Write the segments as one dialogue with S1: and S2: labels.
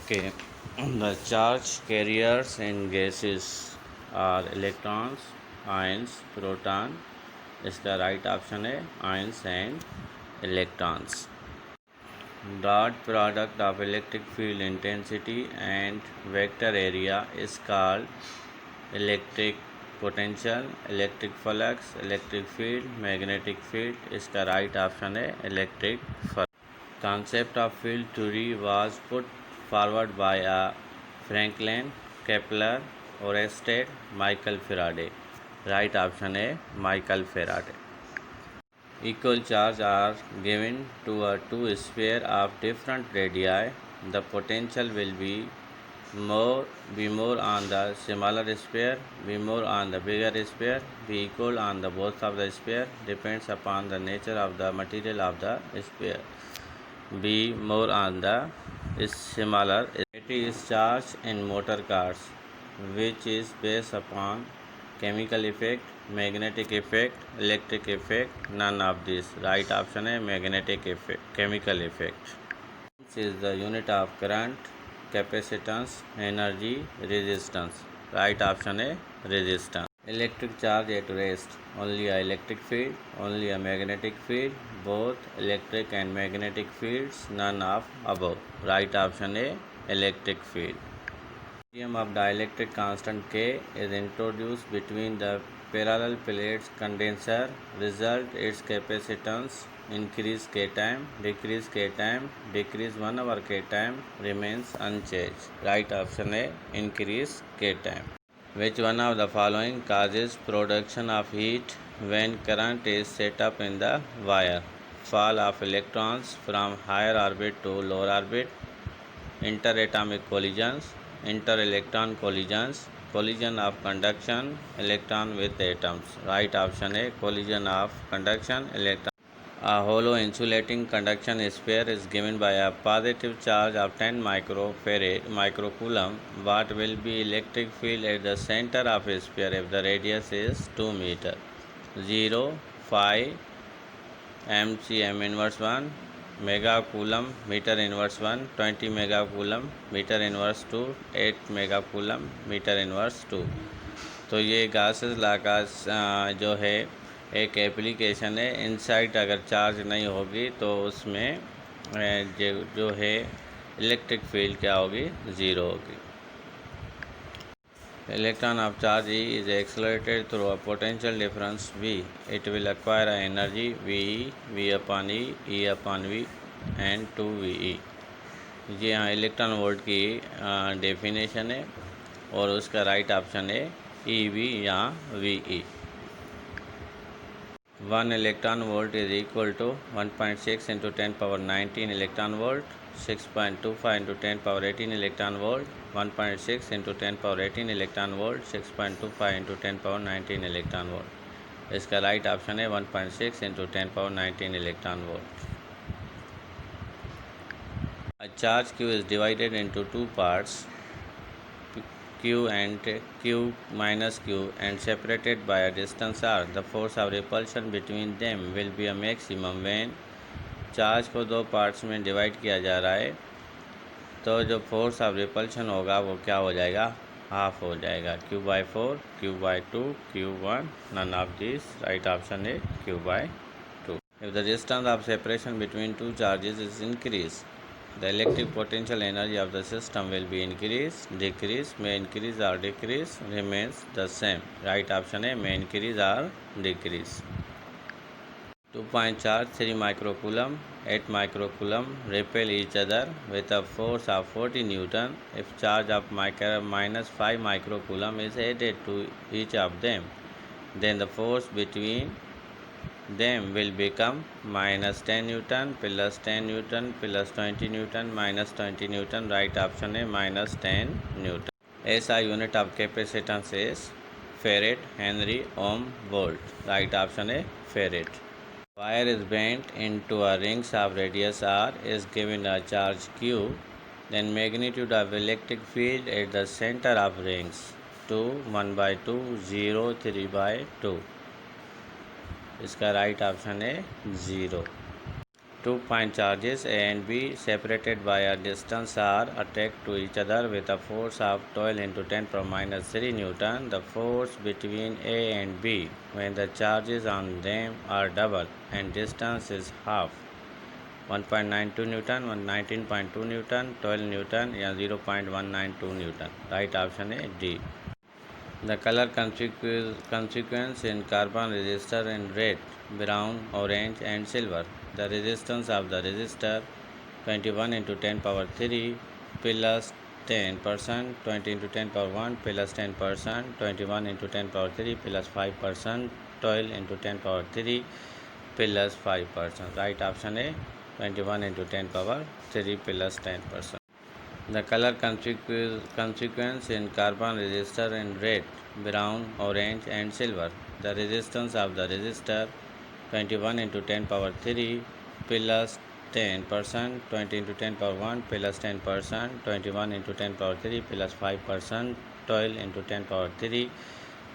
S1: Okay, the charge carriers in gases are electrons, ions, proton. इसका right option है ions and electrons. Dot product of electric field intensity and vector area is called electric potential, electric flux, electric field, magnetic field. इसका right option है electric flux. Concept of field theory was put forward by Franklin, Kepler, Oersted, Michael Faraday. Right option है Michael Faraday. Equal charge are given to a two sphere of different radii. The potential will be more on the smaller sphere, be more on the bigger sphere, be equal on the both of the sphere. Depends upon the nature of the material of the sphere. Be more on the smaller. It is charged in motor cars, which is based upon chemical effect, magnetic effect, electric effect. None of this. Right option है magnetic effect, chemical effect. This is the unit of current, capacitance, energy, resistance. Right option है resistance. Electric charge at rest. Only a electric field, only a magnetic field, both electric and magnetic fields, none of above. Right option A, electric field. Medium of dielectric constant K is introduced between the parallel plates condenser. Result its capacitance increase K time, decrease K time, decrease 1 over K time, remains unchanged. Right option A, increase K time. Which one of the following causes production of heat when current is set up in the wire? Fall of electrons from higher orbit to lower orbit, interatomic collisions, inter-electron collisions, collision of conduction electron with atoms. Right option A, collision of conduction electron. A hollow insulating conduction sphere is given by a positive charge of 10 microfarad microcoulomb. What will be electric field at the center of a sphere if the radius is 2 meter? 0, 5 mcm inverse 1, megacoulomb meter inverse 1, 20 megacoulomb meter inverse 2, 8 megacoulomb meter inverse 2. तो ये Gauss's law का जो है एक application है. Inside अगर charge नहीं होगी तो उसमें जो है इलेक्ट्रिक फील्ड क्या होगी? ज़ीरो होगी. Electron of charge E is accelerated through a potential difference V. It will acquire a energy VE, V upon E, E upon V and 2VE. जी हाँ, इलेक्ट्रॉन वोल्ट की डेफिनेशन है और उसका right option है EV या VE. 1 electron volt is equal to 1.6 into 10 power 19 electron volt, 6.25 into 10 power 18 electron volt, 1.6 into 10 power 18 electron volt, 6.25 into 10 power 19 electron volt. इसका right option है 1.6 into 10 power 19 electron volt. A charge Q is divided into two parts, Q and Q minus Q, and separated by a distance r. The force of repulsion between them will be a maximum when charge को दो parts में divide किया जा रहा है तो जो force of repulsion होगा वो क्या हो जाएगा? हाफ हो जाएगा. Q/4, Q/2, Q1. None of this. Right option है Q/2. If the distance of separation between two charges is increased, the electric potential energy of the system will be increase, decrease, may increase or decrease, remains the same. Right option है may increase or decrease. 2-point charge 3 microcoulomb, 8 microcoulomb repel each other with a force of 40 Newton. If charge of minus 5 microcoulomb is added to each of them, then the force between them will become minus 10 Newton, plus 10 Newton, plus 20 Newton, minus 20 Newton. Right option है minus 10 Newton. SI unit of capacitance is farad, Henry, ohm, volt. Right option है farad. Wire is bent into a rings of radius r, is given a charge q, then magnitude of electric field at the center of rings 2, 1/2, 0, 3/2. इसका right option है 0. Two point charges A and B separated by a distance r attract to each other with a force of 12 into 10 power minus 3 Newton. The force between A and B when the charges on them are double and distance is half. 1.92 Newton, 19.2 Newton, 12 Newton या 0.192 Newton. Right option is D. The color consequence in carbon resistor in red, brown, orange and silver. The resistance of the resistor 21 into 10 power 3 plus 10%, 20 into 10 power 1 plus 10%, 21 into 10 power 3 plus 5%, 12 into 10 power 3 plus 5%. Right option A 21 into 10 power 3 plus 10%. The color consequence in carbon resistor in red, brown, orange and silver. The resistance of the resistor 21 into 10 power 3 plus 10%, 20 into 10 power 1 plus 10%, 21 into 10 power 3 plus 5%, 12 into 10 power 3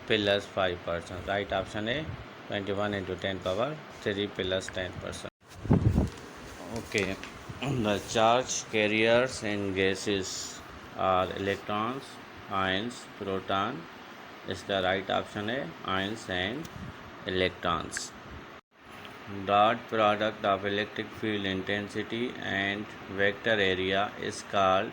S1: plus 5%. Right option A 21 into 10 power 3 plus 10%. Okay, the charge carriers in gases are electrons, ions, proton. Is the right option A, ions and electrons. Dot product of electric field intensity and vector area is called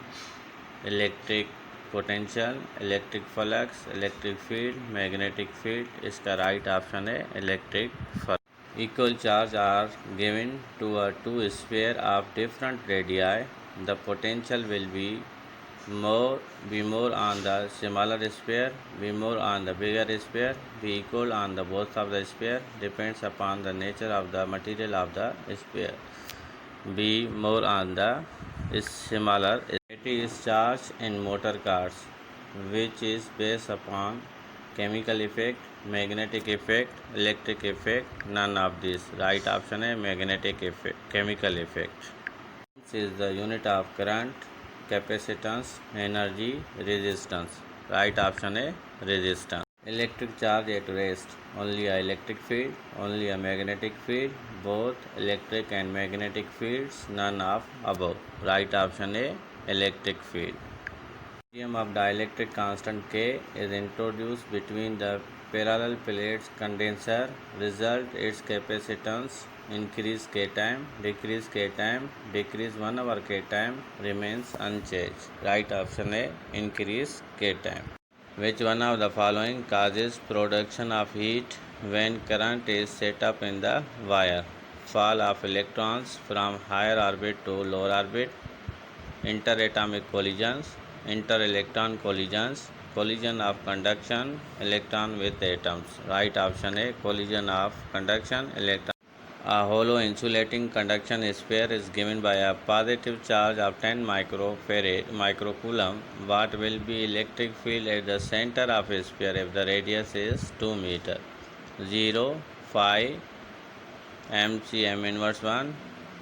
S1: electric potential, electric flux, electric field, magnetic field. Is the right option A, electric flux. Equal charge are given to a two sphere of different radii. The potential will be more on the smaller sphere, be more on the bigger sphere, be equal on the both of the sphere. Depends upon the nature of the material of the sphere. Be more on the smaller. It is charged in motor cars, which is based upon chemical effect, magnetic effect, electric effect. None of these. Right option is magnetic effect, chemical effect. This is the unit of current, capacitance, energy, resistance. Right option is resistance. Electric charge at rest. Only a electric field, only a magnetic field, both electric and magnetic fields, none of above. Right option A, electric field. Medium of dielectric constant K is introduced between the parallel plates condenser. Result its capacitance increase K time, decrease K time, decrease 1 over K time, remains unchanged. Right option A, increase K time. Which one of the following causes production of heat when current is set up in the wire? Fall of electrons from higher orbit to lower orbit, interatomic collisions, inter-electron collisions, collision of conduction electron with atoms. Right option A, collision of conduction electron. A hollow insulating conduction sphere is given by a positive charge of 10 microcoulomb. What will be electric field at the center of a sphere if the radius is 2 meter? 0, 5 mcm inverse 1,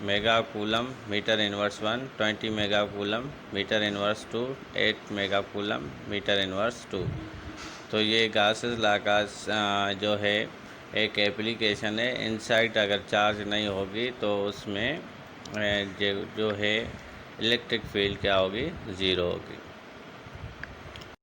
S1: megacoulomb meter inverse 1, 20 megacoulomb meter inverse 2, 8 megacoulomb meter inverse 2. तो ये Gauss's ला का जो है एक application है। Inside अगर charge नहीं होगी तो उसमें जो है इलेक्ट्रिक फील्ड क्या होगी, ज़ीरो होगी।